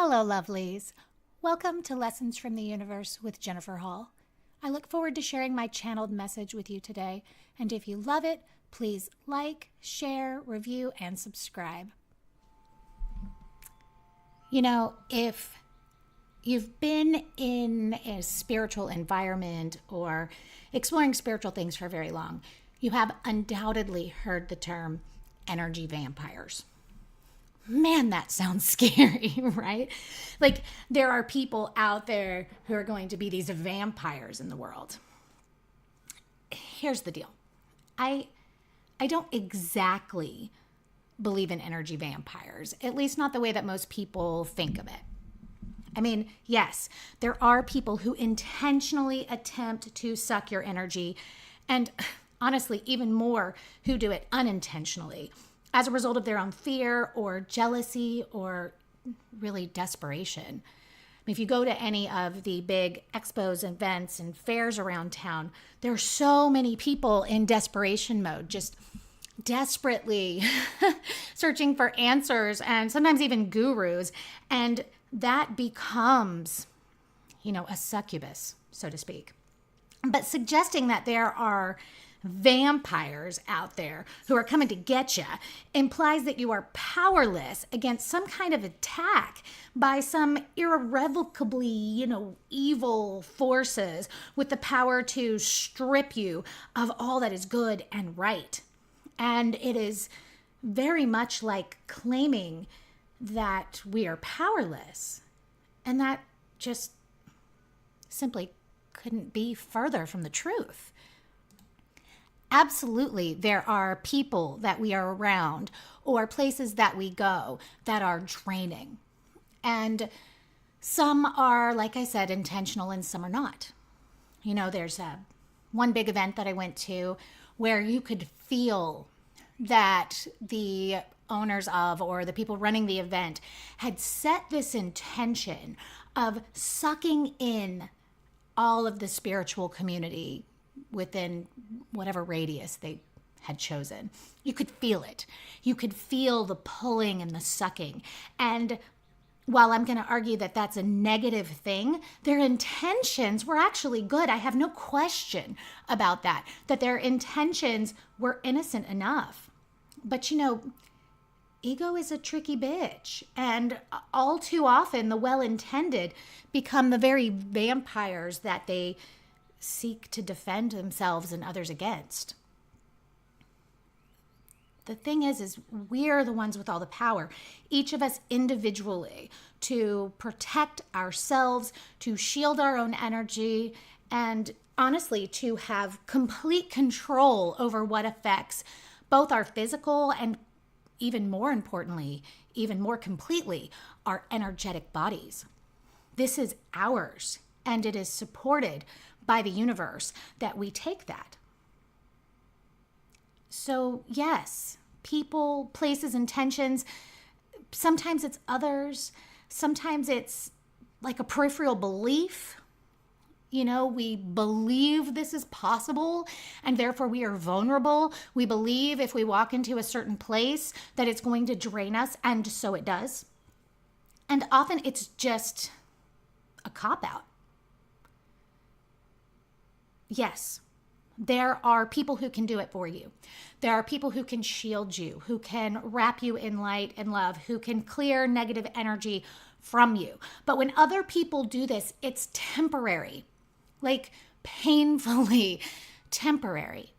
Hello, lovelies. Welcome to Lessons from the Universe with Jennifer Hall. I look forward to sharing my channeled message with you today, and if you love it, please like, share, review, and subscribe. You know, if you've been in a spiritual environment or exploring spiritual things for very long, you have undoubtedly heard the term energy vampires. Man, that sounds scary, right? Like there are people out there who are going to be these vampires in the world. Here's the deal. I don't exactly believe in energy vampires, at least not the way that most people think of it. I mean, yes, there are people who intentionally attempt to suck your energy, and honestly, even more who do it unintentionally as a result of their own fear or jealousy or really desperation. I mean, if you go to any of the big expos, events, and fairs around town, there are so many people in desperation mode, just desperately searching for answers and sometimes even gurus. And that becomes, a succubus, so to speak. But suggesting that there are vampires out there who are coming to get you implies that you are powerless against some kind of attack by some irrevocably, evil forces with the power to strip you of all that is good and right. And it is very much like claiming that we are powerless. And that just simply couldn't be further from the truth. Absolutely, there are people that we are around or places that we go that are draining. And some are, like I said, intentional and some are not. There's one big event that I went to where you could feel that the owners of or the people running the event had set this intention of sucking in all of the spiritual community within whatever radius they had chosen. You could feel it. You could feel the pulling and the sucking. And while I'm going to argue that that's a negative thing, their intentions were actually good. I have no question about that their intentions were innocent enough. But ego is a tricky bitch. And all too often, the well-intended become the very vampires that they seek to defend themselves and others against. The thing is we're the ones with all the power, each of us individually, to protect ourselves, to shield our own energy, and honestly, to have complete control over what affects both our physical and, even more importantly, even more completely, our energetic bodies. This is ours, and it is supported by the universe that we take that. So yes, people, places, intentions, sometimes it's others, sometimes it's like a peripheral belief. We believe this is possible and therefore we are vulnerable. We believe if we walk into a certain place that it's going to drain us, and so it does. And often it's just a cop-out. Yes, there are people who can do it for you. There are people who can shield you, who can wrap you in light and love, who can clear negative energy from you. But when other people do this, it's temporary, like painfully temporary.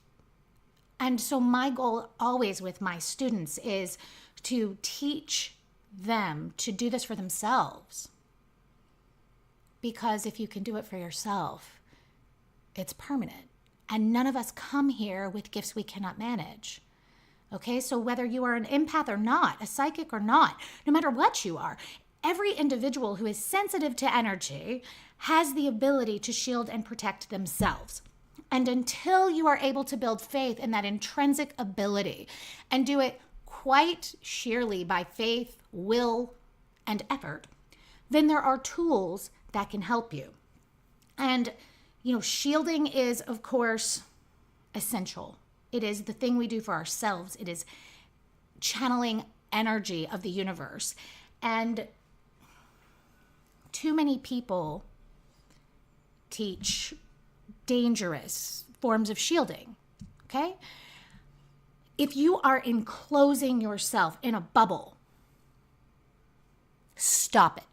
And so my goal always with my students is to teach them to do this for themselves. Because if you can do it for yourself, it's permanent. And none of us come here with gifts we cannot manage. Okay, so whether you are an empath or not, a psychic or not, no matter what you are, every individual who is sensitive to energy has the ability to shield and protect themselves. And until you are able to build faith in that intrinsic ability and do it quite sheerly by faith, will, and effort, then there are tools that can help you. And shielding is, of course, essential. It is the thing we do for ourselves. It is channeling energy of the universe. And too many people teach dangerous forms of shielding, okay? If you are enclosing yourself in a bubble, stop it.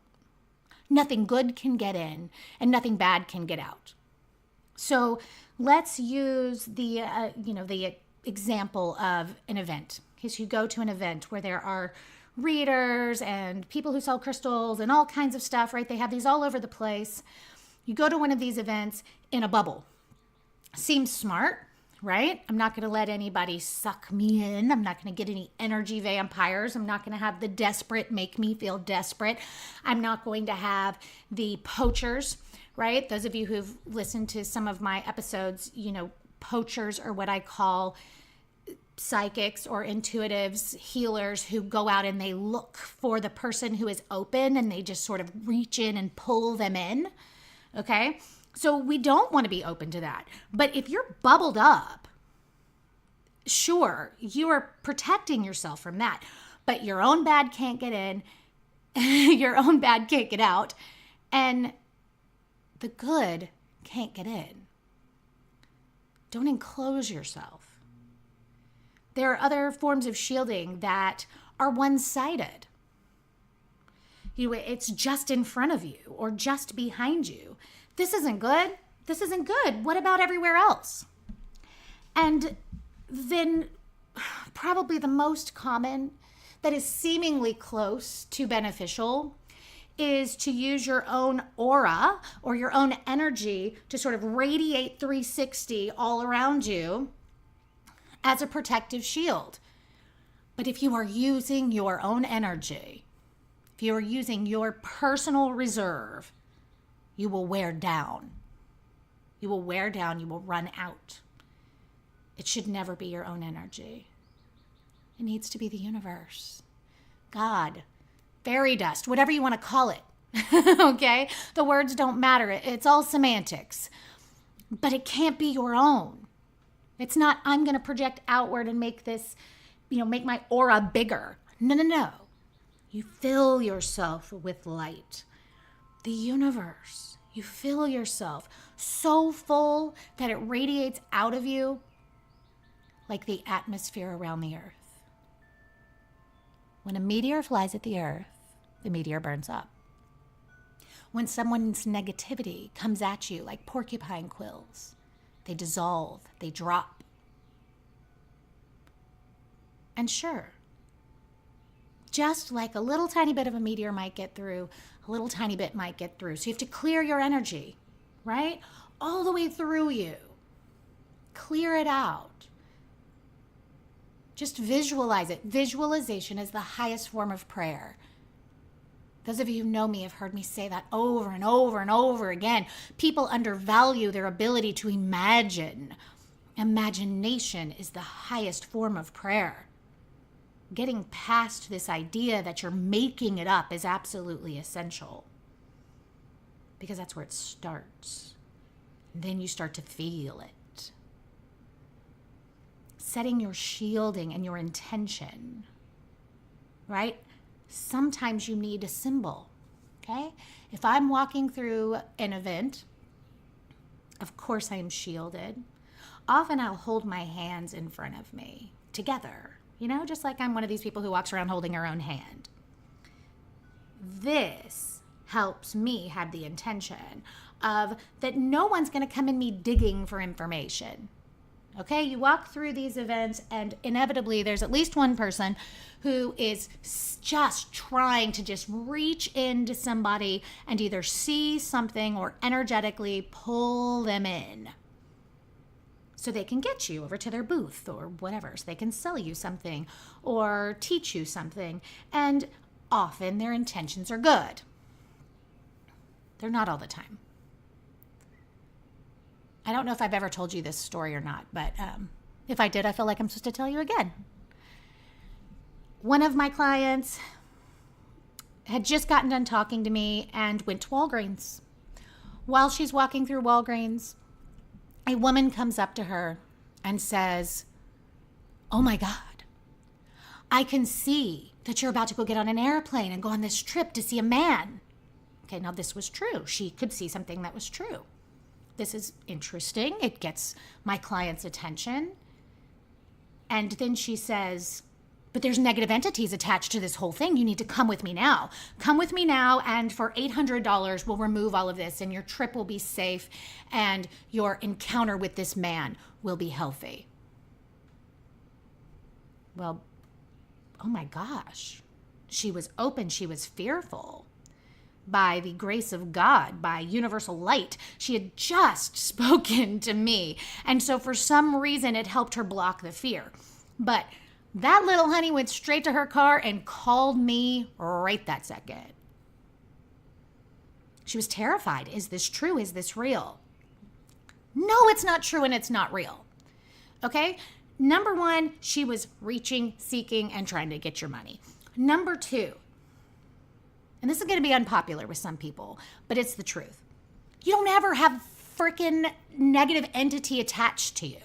Nothing good can get in and nothing bad can get out. So let's use the example of an event. Okay, so you go to an event where there are readers and people who sell crystals and all kinds of stuff, right? They have these all over the place. You go to one of these events in a bubble. Seems smart, right? I'm not going to let anybody suck me in. I'm not going to get any energy vampires. I'm not going to have the desperate make me feel desperate. I'm not going to have the poachers, right? Those of you who've listened to some of my episodes, poachers are what I call psychics or intuitives, healers who go out and they look for the person who is open and they just sort of reach in and pull them in. Okay? So we don't want to be open to that. But if you're bubbled up, sure, you are protecting yourself from that. But your own bad can't get in, your own bad can't get out, and the good can't get in. Don't enclose yourself. There are other forms of shielding that are one-sided. It's just in front of you or just behind you. This isn't good. This isn't good. What about everywhere else? And then probably the most common that is seemingly close to beneficial is to use your own aura or your own energy to sort of radiate 360 all around you as a protective shield. But if you are using your own energy, if you are using your personal reserve, you will wear down. You will wear down, you will run out. It should never be your own energy. It needs to be the universe, God, fairy dust, whatever you want to call it. Okay? The words don't matter. It's all semantics. But it can't be your own. It's not, I'm going to project outward and make this, make my aura bigger. No. You fill yourself with light. The universe. You fill yourself so full that it radiates out of you like the atmosphere around the earth. When a meteor flies at the earth, the meteor burns up. When someone's negativity comes at you like porcupine quills, they dissolve, they drop. And sure, just like a little tiny bit of a meteor might get through, a little tiny bit might get through. So you have to clear your energy, right? All the way through you. Clear it out. Just visualize it. Visualization is the highest form of prayer. Those of you who know me have heard me say that over and over and over again. People undervalue their ability to imagine. Imagination is the highest form of prayer. Getting past this idea that you're making it up is absolutely essential. Because that's where it starts. Then you start to feel it. Setting your shielding and your intention, right? Sometimes you need a symbol, okay? If I'm walking through an event, of course I am shielded. Often I'll hold my hands in front of me together, just like I'm one of these people who walks around holding her own hand. This helps me have the intention of that no one's going to come in me digging for information. Okay, you walk through these events and inevitably there's at least one person who is just trying to just reach into somebody and either see something or energetically pull them in so they can get you over to their booth or whatever, so they can sell you something or teach you something. And often their intentions are good. They're not all the time. I don't know if I've ever told you this story or not, but if I did, I feel like I'm supposed to tell you again. One of my clients had just gotten done talking to me and went to Walgreens. While she's walking through Walgreens, a woman comes up to her and says, "Oh my God, I can see that you're about to go get on an airplane and go on this trip to see a man. Okay, now this was true. She could see something that was true. This is interesting. It gets my client's attention. And then she says, but there's negative entities attached to this whole thing. You need to come with me now. Come with me now, and for $800, we'll remove all of this, and your trip will be safe, and your encounter with this man will be healthy. Well, oh my gosh. She was open. She was fearful. By the grace of God, by universal light, she had just spoken to me. And so for some reason, it helped her block the fear. But that little honey went straight to her car and called me right that second. She was terrified. Is this true? Is this real? No, it's not true and it's not real. Okay? Number one, she was reaching, seeking, and trying to get your money. Number two, and this is going to be unpopular with some people, but it's the truth. You don't ever have freaking negative entity attached to you.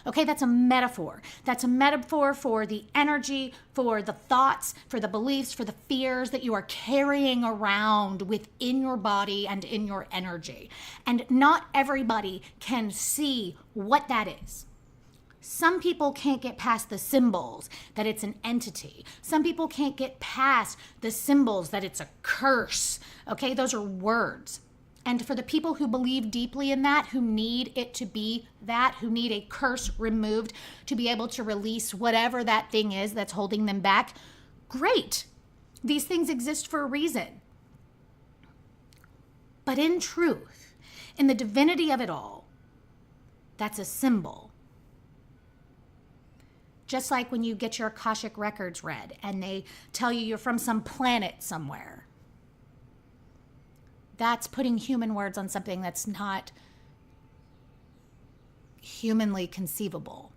Okay, that's a metaphor. That's a metaphor for the energy, for the thoughts, for the beliefs, for the fears that you are carrying around within your body and in your energy. And not everybody can see what that is. Some people can't get past the symbols that it's an entity. Some people can't get past the symbols that it's a curse. Okay, those are words. And for the people who believe deeply in that, who need it to be that, who need a curse removed to be able to release whatever that thing is that's holding them back, great. These things exist for a reason. But in truth, in the divinity of it all, that's a symbol. Just like when you get your Akashic records read and they tell you you're from some planet somewhere. That's putting human words on something that's not humanly conceivable.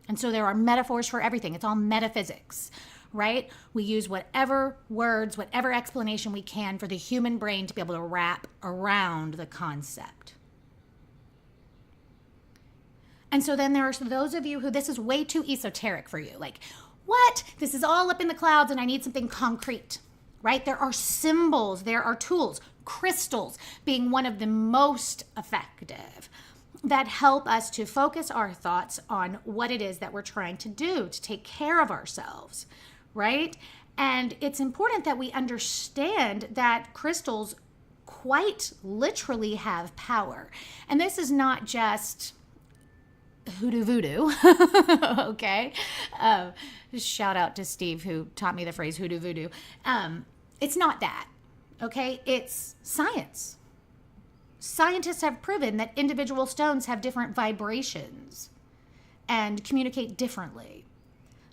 And so there are metaphors for everything. It's all metaphysics, right? We use whatever words, whatever explanation we can for the human brain to be able to wrap around the concept. And so then there are those of you who this is way too esoteric for you. Like, what? This is all up in the clouds and I need something concrete, right? There are symbols, there are tools, crystals being one of the most effective that help us to focus our thoughts on what it is that we're trying to do to take care of ourselves, right? And it's important that we understand that crystals quite literally have power. And this is not just hoodoo voodoo, okay? Shout out to Steve who taught me the phrase hoodoo voodoo. It's not that, okay? It's science. Scientists have proven that individual stones have different vibrations and communicate differently.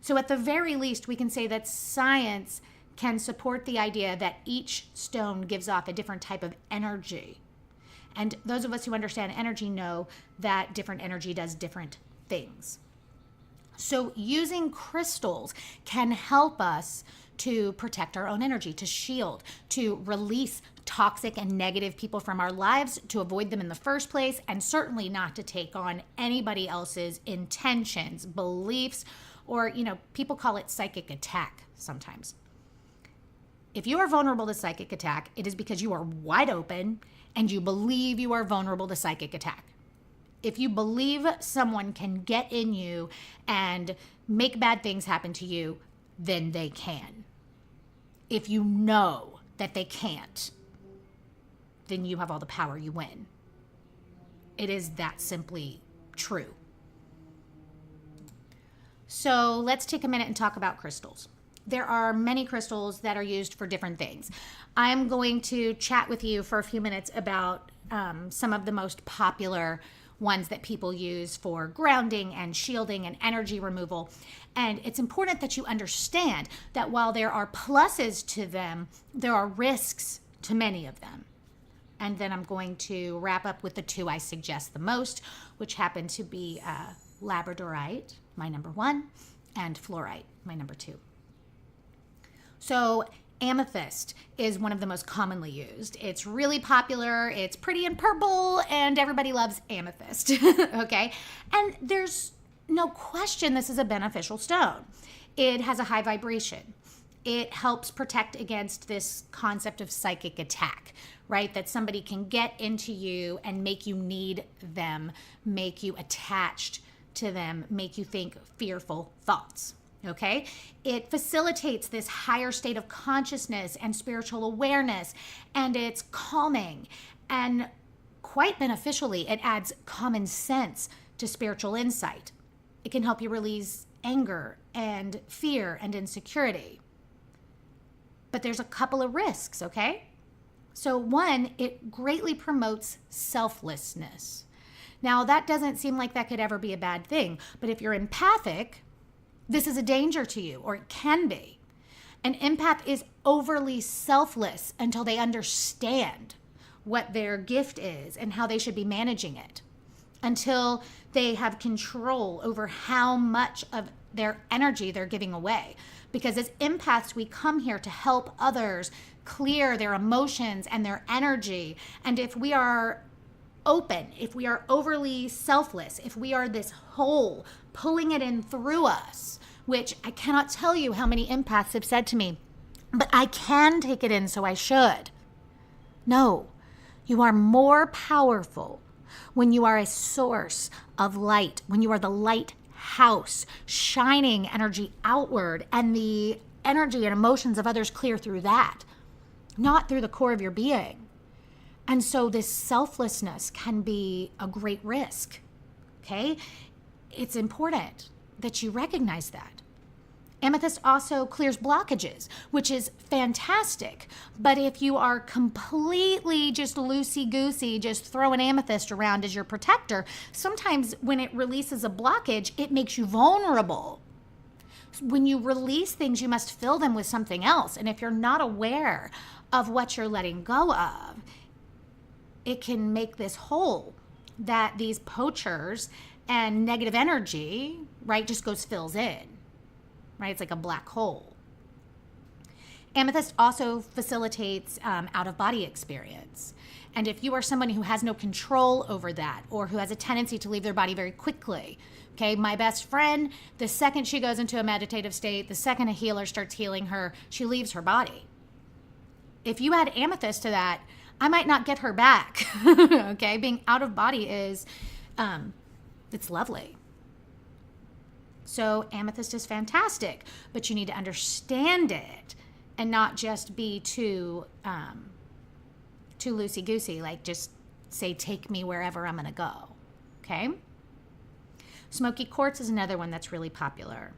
So at the very least, we can say that science can support the idea that each stone gives off a different type of energy. And those of us who understand energy know that different energy does different things. So using crystals can help us to protect our own energy, to shield, to release toxic and negative people from our lives, to avoid them in the first place, and certainly not to take on anybody else's intentions, beliefs, or, people call it psychic attack sometimes. If you are vulnerable to psychic attack, it is because you are wide open and you believe you are vulnerable to psychic attack. If you believe someone can get in you and make bad things happen to you, then they can. If you know that they can't, then you have all the power, you win. It is that simply true. So let's take a minute and talk about crystals. There are many crystals that are used for different things. I'm going to chat with you for a few minutes about some of the most popular ones that people use for grounding and shielding and energy removal. And it's important that you understand that while there are pluses to them, there are risks to many of them. And then I'm going to wrap up with the two I suggest the most, which happen to be labradorite, my number one, and fluoride, my number two. So amethyst is one of the most commonly used. It's really popular, it's pretty and purple, and everybody loves amethyst, okay? And there's no question this is a beneficial stone. It has a high vibration. it helps protect against this concept of psychic attack, right? That somebody can get into you and make you need them, make you attached to them, make you think fearful thoughts. Okay? It facilitates this higher state of consciousness and spiritual awareness, and it's calming. And quite beneficially, it adds common sense to spiritual insight. It can help you release anger and fear and insecurity. But there's a couple of risks, okay? So one, it greatly promotes selflessness. Now, that doesn't seem like that could ever be a bad thing, but if you're empathic, this is a danger to you, or it can be. An empath is overly selfless until they understand what their gift is and how they should be managing it, until they have control over how much of their energy they're giving away. Because as empaths, we come here to help others clear their emotions and their energy. And if we are open, if we are overly selfless, if we are this whole pulling it in through us, which I cannot tell you how many empaths have said to me, but I can take it in, so I should. No, you are more powerful when you are a source of light, when you are the lighthouse, shining energy outward, and the energy and emotions of others clear through that, not through the core of your being. And so this selflessness can be a great risk, okay? It's important that you recognize that. Amethyst also clears blockages, which is fantastic. But if you are completely just loosey-goosey, just throwing amethyst around as your protector, sometimes when it releases a blockage, it makes you vulnerable. When you release things, you must fill them with something else. And if you're not aware of what you're letting go of, it can make this hole that these poachers and negative energy, right, just fills in. Right? It's like a black hole. Amethyst also facilitates out-of-body experience. And if you are someone who has no control over that, or who has a tendency to leave their body very quickly, okay, my best friend, the second she goes into a meditative state, the second a healer starts healing her, she leaves her body. If you add amethyst to that, I might not get her back. Okay? Being out of body is, it's lovely. So amethyst is fantastic, but you need to understand it and not just be too loosey-goosey, like just say, take me wherever I'm going to go, okay? Smoky Quartz is another one that's really popular.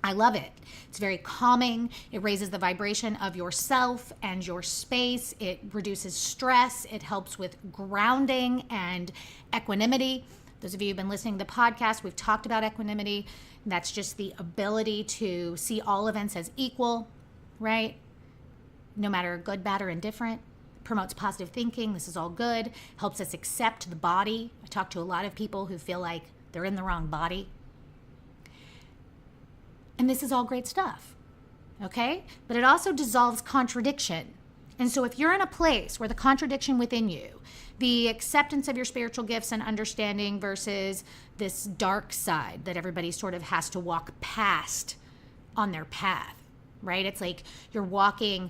I love it. It's very calming. It raises the vibration of yourself and your space. It reduces stress. It helps with grounding and equanimity. Those of you who've been listening to the podcast, we've talked about equanimity. That's just the ability to see all events as equal, right? No matter good, bad, or indifferent. Promotes positive thinking. This is all good. Helps us accept the body. I talk to a lot of people who feel like they're in the wrong body. And this is all great stuff, okay? But it also dissolves contradiction. And so if you're in a place where the contradiction within you, the acceptance of your spiritual gifts and understanding versus this dark side that everybody sort of has to walk past on their path, right? It's like you're walking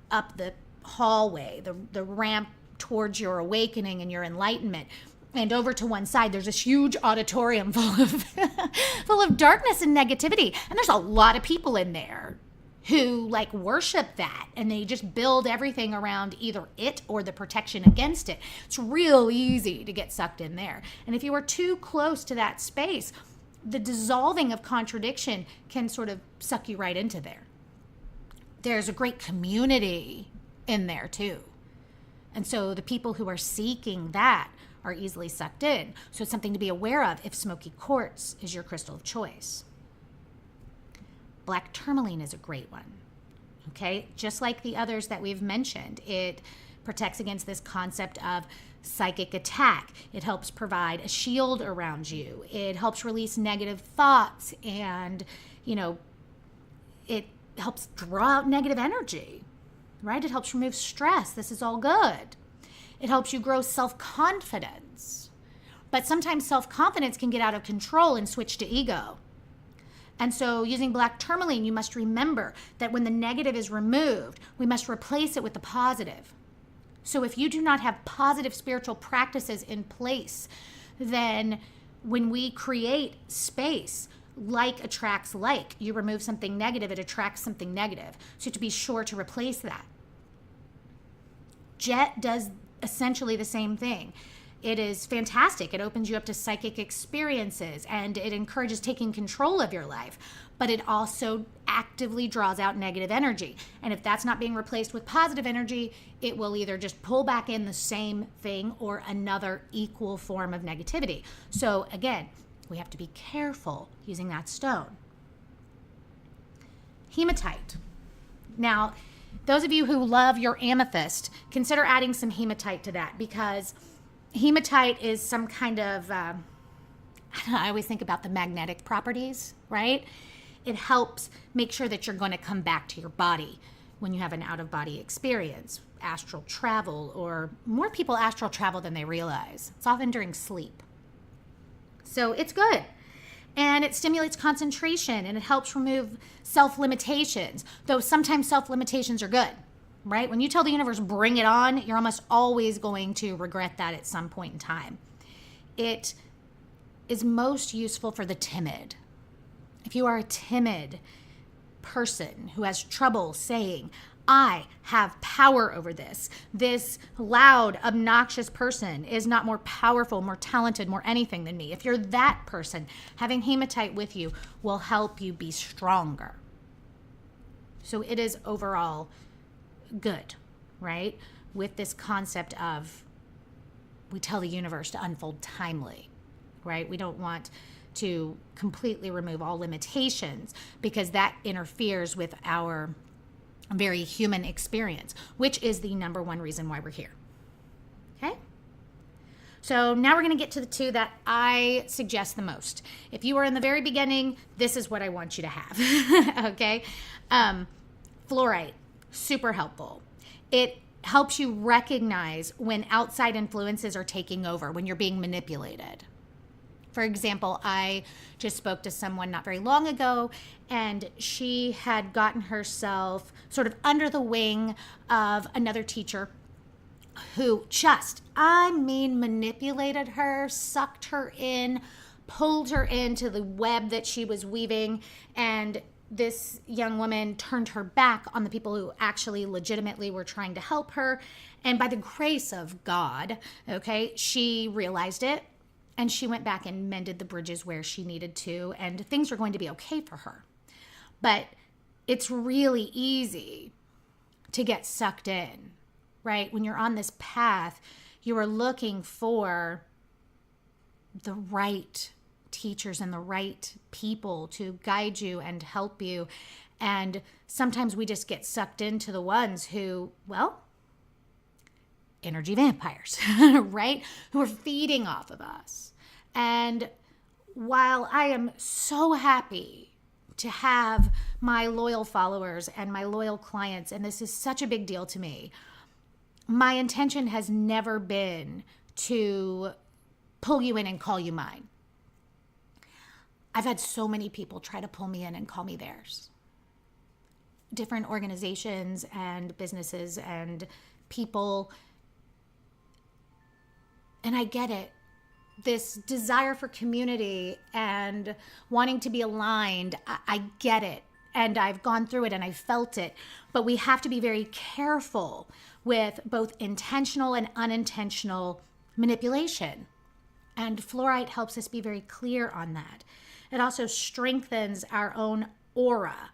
up the hallway, the ramp towards your awakening and your enlightenment. And over to one side, there's this huge auditorium full of darkness and negativity. And there's a lot of people in there who like worship that, and they just build everything around either it or the protection against it. It's real easy to get sucked in there. And if you are too close to that space, the dissolving of contradiction can sort of suck you right into there. There's a great community in there too. And so the people who are seeking that are easily sucked in. So it's something to be aware of if Smoky Quartz is your crystal of choice. Black tourmaline is a great one, okay? Just like the others that we've mentioned, it protects against this concept of psychic attack. It helps provide a shield around you. It helps release negative thoughts, and, it helps draw out negative energy, right? It helps remove stress. This is all good. It helps you grow self-confidence. But sometimes self-confidence can get out of control and switch to ego. And so using black tourmaline, you must remember that when the negative is removed, we must replace it with the positive. So if you do not have positive spiritual practices in place, then when we create space, like attracts like, you remove something negative, it attracts something negative. So to be sure to replace that. Jet does essentially the same thing. It is fantastic. It opens you up to psychic experiences and it encourages taking control of your life. But it also actively draws out negative energy. And if that's not being replaced with positive energy, it will either just pull back in the same thing or another equal form of negativity. So again, we have to be careful using that stone. Hematite. Now, those of you who love your amethyst, consider adding some hematite to that, because hematite is some kind of, I always think about the magnetic properties, right? It helps make sure that you're going to come back to your body when you have an out-of-body experience, astral travel, or more people astral travel than they realize. It's often during sleep. So it's good. And it stimulates concentration and it helps remove self-limitations, though sometimes self-limitations are good, right? When you tell the universe, bring it on, you're almost always going to regret that at some point in time. It is most useful for the timid. If you are a timid person who has trouble saying, I have power over this. This loud, obnoxious person is not more powerful, more talented, more anything than me. If you're that person, having hematite with you will help you be stronger. So it is overall good, right? With this concept of, we tell the universe to unfold timely, right? We don't want to completely remove all limitations because that interferes with our very human experience, which is the number one reason why we're here. Okay? So now we're going to get to the two that I suggest the most. If you are in the very beginning, this is what I want you to have. Okay? Fluoride, super helpful. It helps you recognize when outside influences are taking over, when you're being manipulated. For example, I just spoke to someone not very long ago, and she had gotten herself sort of under the wing of another teacher who just, manipulated her, sucked her in, pulled her into the web that she was weaving, and this young woman turned her back on the people who actually legitimately were trying to help her. And by the grace of God, okay, she realized it. And she went back and mended the bridges where she needed to, and things are going to be okay for her. But it's really easy to get sucked in, right? When you're on this path, you are looking for the right teachers and the right people to guide you and help you. And sometimes we just get sucked into the ones who, well, energy vampires, right? Who are feeding off of us. And while I am so happy to have my loyal followers and my loyal clients, and this is such a big deal to me, my intention has never been to pull you in and call you mine. I've had so many people try to pull me in and call me theirs. Different organizations and businesses and people. And I get it. This desire for community and wanting to be aligned, I get it. And I've gone through it and I felt it. But we have to be very careful with both intentional and unintentional manipulation. And fluoride helps us be very clear on that. It also strengthens our own aura.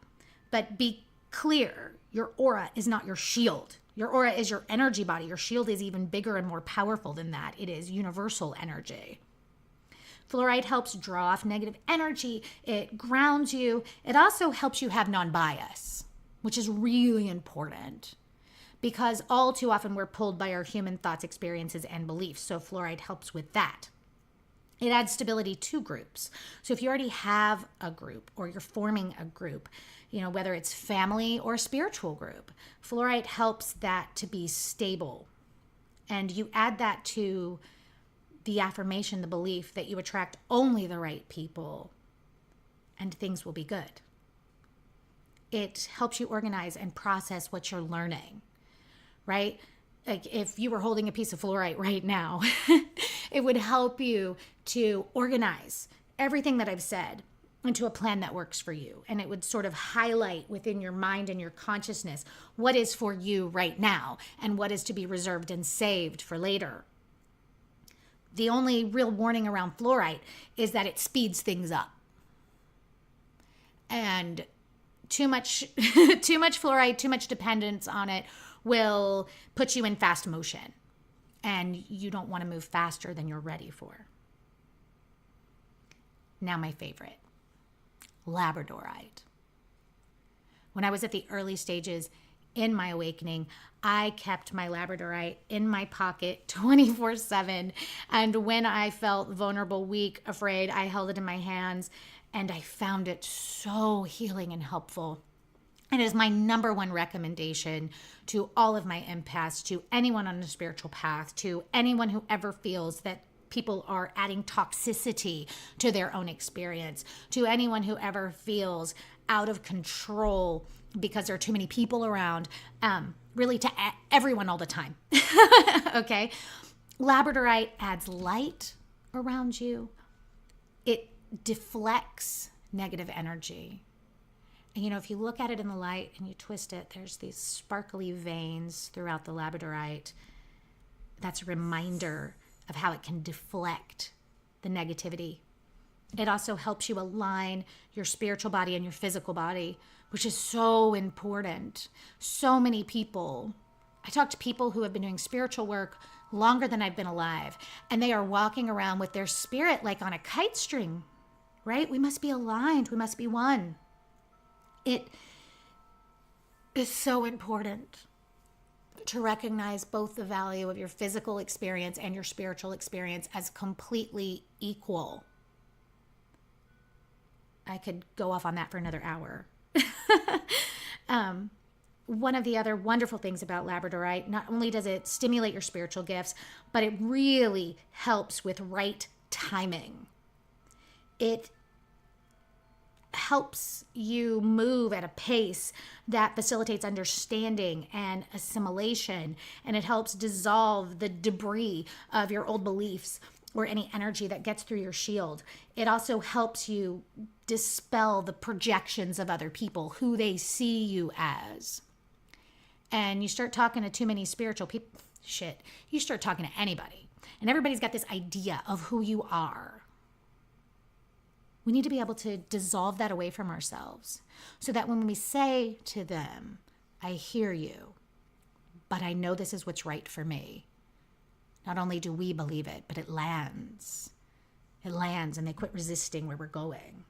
But be clear, your aura is not your shield. Your aura is your energy body. Your shield is even bigger and more powerful than that. It is universal energy. Fluoride helps draw off negative energy. It grounds you. It also helps you have non-bias, which is really important because all too often we're pulled by our human thoughts, experiences, and beliefs. So fluoride helps with that. It adds stability to groups. So if you already have a group or you're forming a group, whether it's family or a spiritual group, fluoride helps that to be stable. And you add that to the affirmation, the belief that you attract only the right people and things will be good. It helps you organize and process what you're learning, right? Like if you were holding a piece of fluorite right now, it would help you to organize everything that I've said into a plan that works for you. And it would sort of highlight within your mind and your consciousness what is for you right now and what is to be reserved and saved for later. The only real warning around fluorite is that it speeds things up. And too much fluoride, too much dependence on it will put you in fast motion. And you don't want to move faster than you're ready for. Now my favorite, labradorite. When I was at the early stages in my awakening, I kept my labradorite in my pocket 24/7. And when I felt vulnerable, weak, afraid, I held it in my hands and I found it so healing and helpful. It is my number one recommendation to all of my empaths, to anyone on a spiritual path, to anyone who ever feels that people are adding toxicity to their own experience, to anyone who ever feels out of control because there are too many people around, really to everyone all the time. Okay? Labradorite adds light around you. It deflects negative energy. And, if you look at it in the light and you twist it, there's these sparkly veins throughout the labradorite. That's a reminder of how it can deflect the negativity. It also helps you align your spiritual body and your physical body, which is so important. So many people, I talk to people who have been doing spiritual work longer than I've been alive, and they are walking around with their spirit like on a kite string, right? We must be aligned. We must be one. It is so important to recognize both the value of your physical experience and your spiritual experience as completely equal. I could go off on that for another hour. One of the other wonderful things about labradorite, not only does it stimulate your spiritual gifts, but it really helps with right timing. It helps you move at a pace that facilitates understanding and assimilation, and it helps dissolve the debris of your old beliefs or any energy that gets through your shield. It also helps you dispel the projections of other people, who they see you as. And you start talking to too many spiritual people, you start talking to anybody, and everybody's got this idea of who you are. We need to be able to dissolve that away from ourselves so that when we say to them, I hear you, but I know this is what's right for me. Not only do we believe it, but it lands. It lands and they quit resisting where we're going.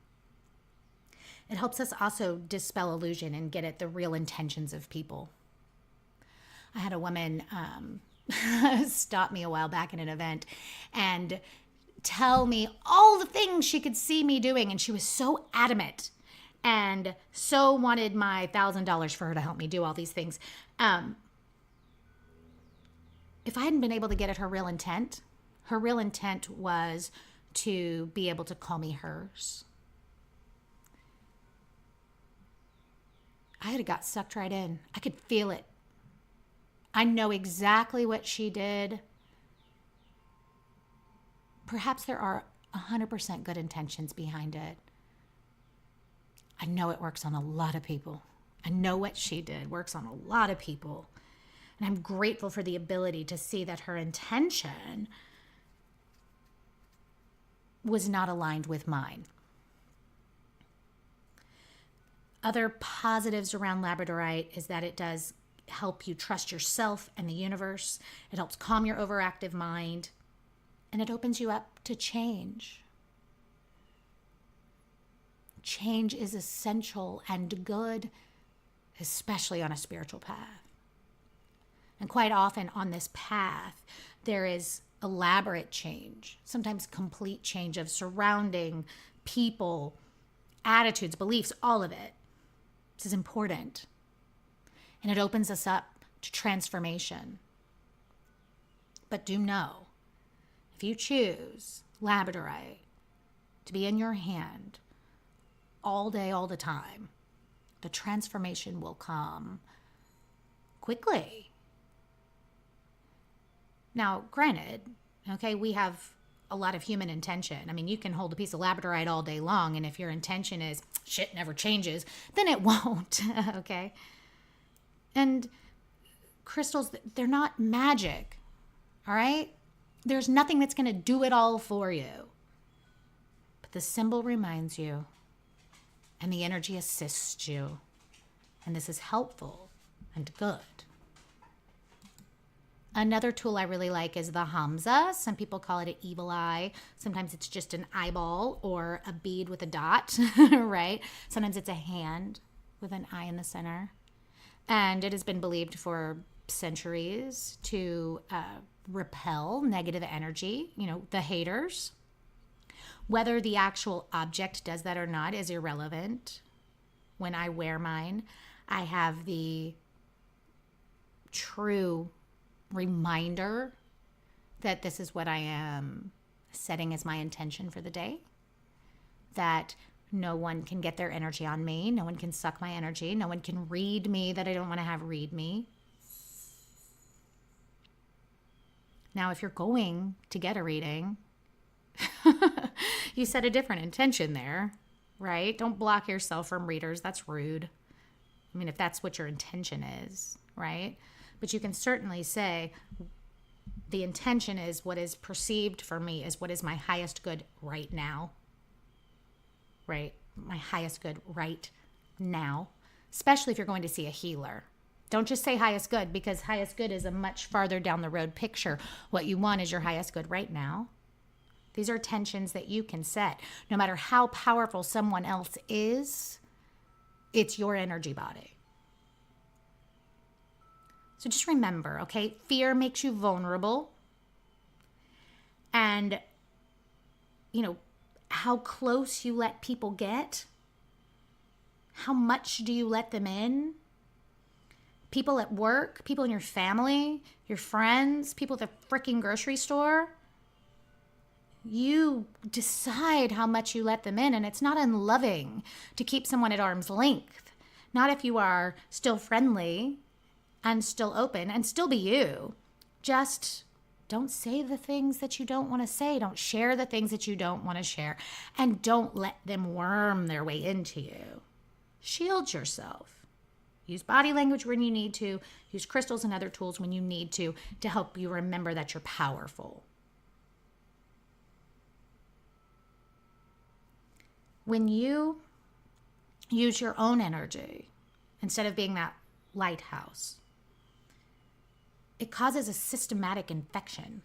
It helps us also dispel illusion and get at the real intentions of people. I had a woman stop me a while back in an event and tell me all the things she could see me doing. And she was so adamant and so wanted my $1,000 for her to help me do all these things. If I hadn't been able to get at her real intent was to be able to call me hers. I had got sucked right in. I could feel it. I know exactly what she did. Perhaps there are 100% good intentions behind it. I know it works on a lot of people. I know what she did works on a lot of people. And I'm grateful for the ability to see that her intention was not aligned with mine. Other positives around labradorite is that it does help you trust yourself and the universe. It helps calm your overactive mind. And it opens you up to change. Change is essential and good, especially on a spiritual path. And quite often on this path, there is elaborate change, sometimes complete change of surrounding, people, attitudes, beliefs, all of it. This is important. And it opens us up to transformation. But do know, if you choose labradorite to be in your hand, all day, all the time, the transformation will come quickly. Now, granted, okay, we have a lot of human intention. I mean, you can hold a piece of labradorite all day long, and if your intention is shit never changes, then it won't, okay? And crystals, they're not magic, all right? There's nothing that's going to do it all for you. But the symbol reminds you, and the energy assists you, and this is helpful and good. Another tool I really like is the Hamza. Some people call it an evil eye. Sometimes it's just an eyeball or a bead with a dot, right? Sometimes it's a hand with an eye in the center. And it has been believed for centuries to repel negative energy, the haters. Whether the actual object does that or not is irrelevant. When I wear mine, I have the true reminder that this is what I am setting as my intention for the day, that no one can get their energy on me, no one can suck my energy, no one can read me that I don't want to have read me. Now, if you're going to get a reading, you set a different intention there, right? Don't block yourself from readers. That's rude. I mean, if that's what your intention is, right? But you can certainly say the intention is what is perceived for me is what is my highest good right now, right? My highest good right now, especially if you're going to see a healer. Don't just say highest good, because highest good is a much farther down the road picture. What you want is your highest good right now. These are tensions that you can set. No matter how powerful someone else is, it's your energy body. So just remember, okay, fear makes you vulnerable. And, how close you let people get. How much do you let them in? People at work, people in your family, your friends, people at the freaking grocery store. You decide how much you let them in, and it's not unloving to keep someone at arm's length. Not if you are still friendly and still open and still be you. Just don't say the things that you don't want to say. Don't share the things that you don't want to share. And don't let them worm their way into you. Shield yourself. Use body language when you need to. Use crystals and other tools when you need to help you remember that you're powerful. When you use your own energy instead of being that lighthouse, it causes a systematic infection.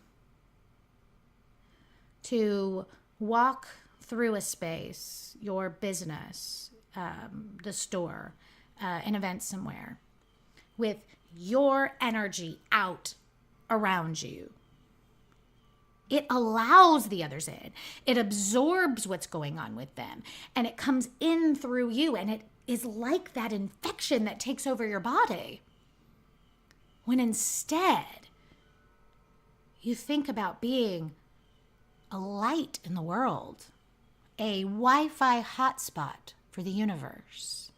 To walk through a space, your business, the store, an event somewhere, with your energy out around you, it allows the others in. It absorbs what's going on with them, and it comes in through you, and it is like that infection that takes over your body. When instead, you think about being a light in the world, a Wi-Fi hotspot for the universe,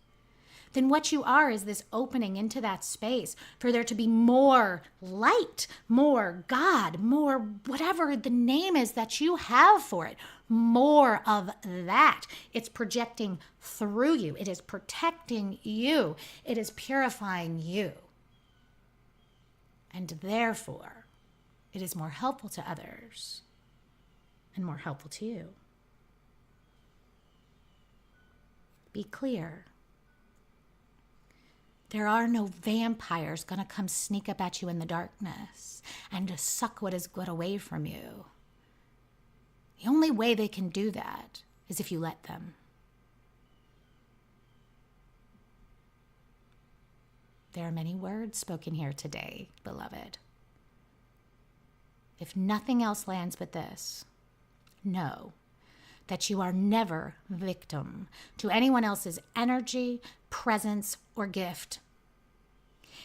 then what you are is this opening into that space for there to be more light, more God, more whatever the name is that you have for it, more of that. It's projecting through you. It is protecting you. It is purifying you. And therefore, it is more helpful to others and more helpful to you. Be clear. There are no vampires going to come sneak up at you in the darkness and just suck what is good away from you. The only way they can do that is if you let them. There are many words spoken here today, beloved. If nothing else lands but this, know that you are never victim to anyone else's energy, presence, or gift.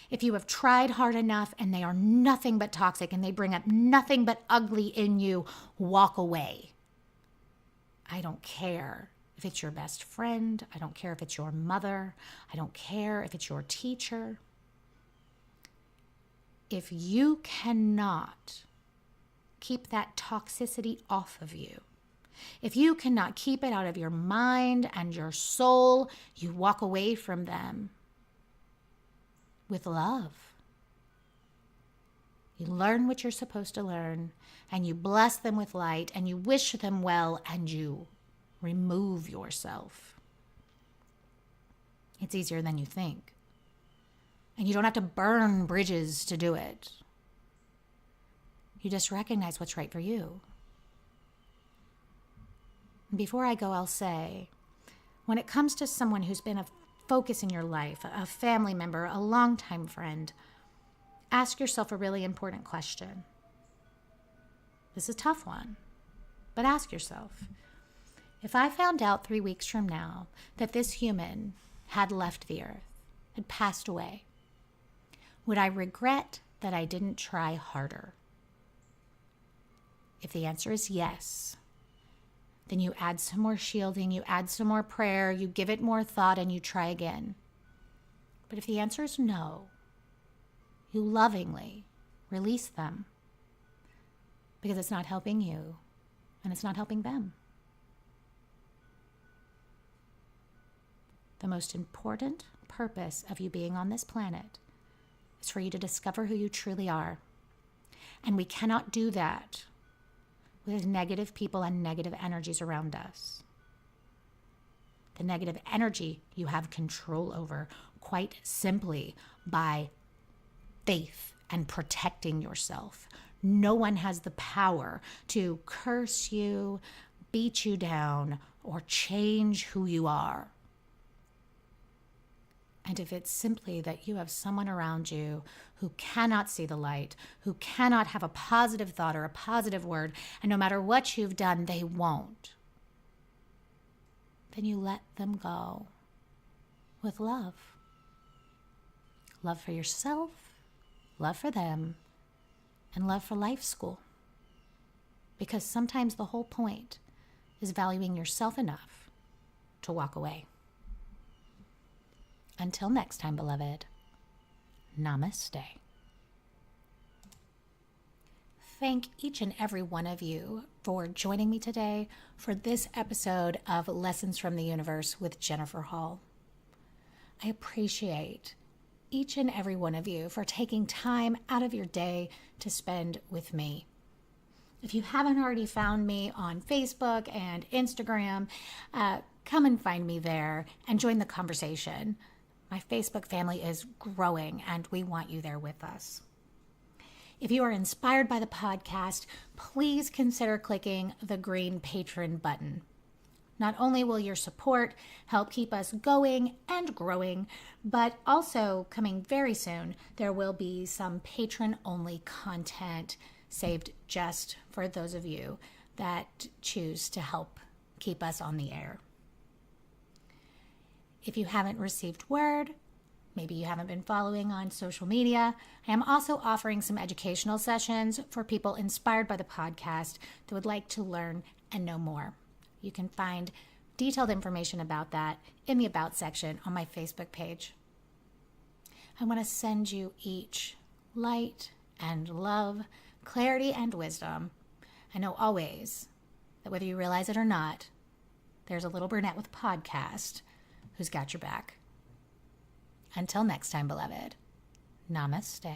If you have tried hard enough and they are nothing but toxic and they bring up nothing but ugly in you, walk away. I don't care if it's your best friend. I don't care if it's your mother. I don't care if it's your teacher. If you cannot keep that toxicity off of you, if you cannot keep it out of your mind and your soul, you walk away from them with love. You learn what you're supposed to learn, and you bless them with light, and you wish them well, and you remove yourself. It's easier than you think. And you don't have to burn bridges to do it. You just recognize what's right for you. Before I go, I'll say, when it comes to someone who's been a focus in your life, a family member, a longtime friend, ask yourself a really important question. This is a tough one, but ask yourself, if I found out 3 weeks from now that this human had left the earth, had passed away, would I regret that I didn't try harder? If the answer is yes, then you add some more shielding, you add some more prayer, you give it more thought, and you try again. But if the answer is no, you lovingly release them, because it's not helping you and it's not helping them. The most important purpose of you being on this planet is for you to discover who you truly are. And we cannot do that with negative people and negative energies around us. The negative energy you have control over quite simply by faith and protecting yourself. No one has the power to curse you, beat you down, or change who you are. And if it's simply that you have someone around you who cannot see the light, who cannot have a positive thought or a positive word, and no matter what you've done, they won't, then you let them go with love. Love for yourself, love for them, and love for life school. Because sometimes the whole point is valuing yourself enough to walk away. Until next time, beloved, namaste. Thank each and every one of you for joining me today for this episode of Lessons from the Universe with Jennifer Hall. I appreciate each and every one of you for taking time out of your day to spend with me. If you haven't already found me on Facebook and Instagram, come and find me there and join the conversation. My Facebook family is growing, and we want you there with us. If you are inspired by the podcast, please consider clicking the green patron button. Not only will your support help keep us going and growing, but also coming very soon, there will be some patron-only content saved just for those of you that choose to help keep us on the air. If you haven't received word, maybe you haven't been following on social media, I am also offering some educational sessions for people inspired by the podcast that would like to learn and know more. You can find detailed information about that in the About section on my Facebook page. I want to send you each light and love, clarity and wisdom. I know always that whether you realize it or not, there's a little brunette with a podcast who's got your back. Until next time, beloved, namaste.